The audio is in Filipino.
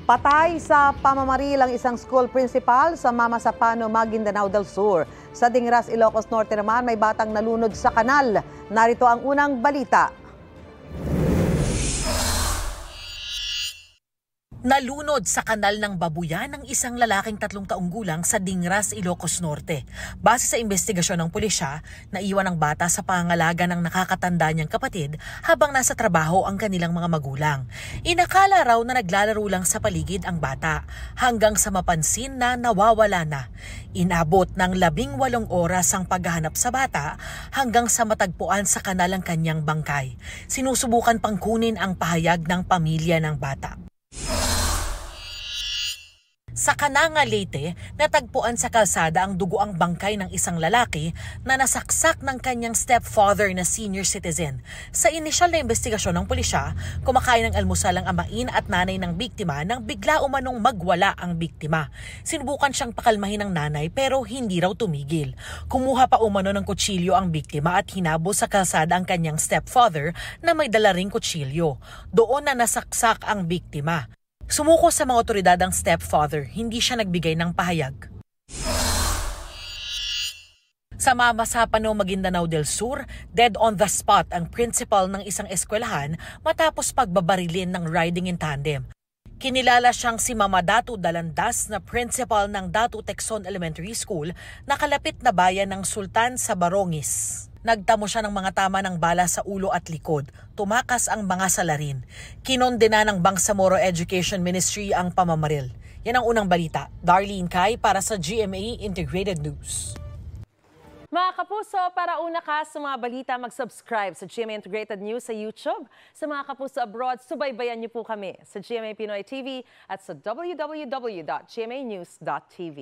Patay sa pamamaril ang isang school principal sa Mama Sapano, Maguindanao del Sur. Sa Dingras, Ilocos Norte naman, may batang nalunod sa kanal. Narito ang unang balita. Nalunod sa kanal ng babuyan ng isang lalaking 3 taong gulang sa Dingras, Ilocos Norte. Base sa investigasyon ng pulisya, naiwan ang bata sa pangangalaga ng nakakatanda niyang kapatid habang nasa trabaho ang kanilang mga magulang. Inakala raw na naglalaro lang sa paligid ang bata hanggang sa mapansin na nawawala na. Inabot ng 18 oras ang paghahanap sa bata hanggang sa matagpuan sa kanal ang kanyang bangkay. Sinusubukan pang kunin ang pahayag ng pamilya ng bata. Sa Cananga, Leyte, natagpuan sa kalsada ang dugoang bangkay ng isang lalaki na nasaksak ng kanyang stepfather na senior citizen. Sa inisyal na investigasyon ng pulisya, kumakain ng almusal ang amain at nanay ng biktima nang bigla umanong magwala ang biktima. Sinubukan siyang pakalmahin ng nanay pero hindi raw tumigil. Kumuha pa umano ng kutsilyo ang biktima at hinabol sa kalsada ang kanyang stepfather na may dala ring kutsilyo. Doon na nasaksak ang biktima. Sumuko sa mga otoridad ang stepfather, hindi siya nagbigay ng pahayag. Sa Mama Sapano, Maguindanao del Sur, dead on the spot ang principal ng isang eskwelahan matapos pagbabarilin ng riding in tandem. Kinilala siyang si Mama Datu Dalandas na principal ng Datu Texon Elementary School na kalapit na bayan ng Sultan sa Barongis. Nagtamo siya ng mga tama ng bala sa ulo at likod. Tumakas ang mga salarin. Kinondena ng Bangsamoro Education Ministry ang pamamaril. Yan ang unang balita. Darlene Kai para sa GMA Integrated News. Mga kapuso, para una ka sa mga balita, mag-subscribe sa GMA Integrated News sa YouTube. Sa mga kapuso abroad, subaybayan niyo po kami sa GMA Pinoy TV at sa www.gmanews.tv.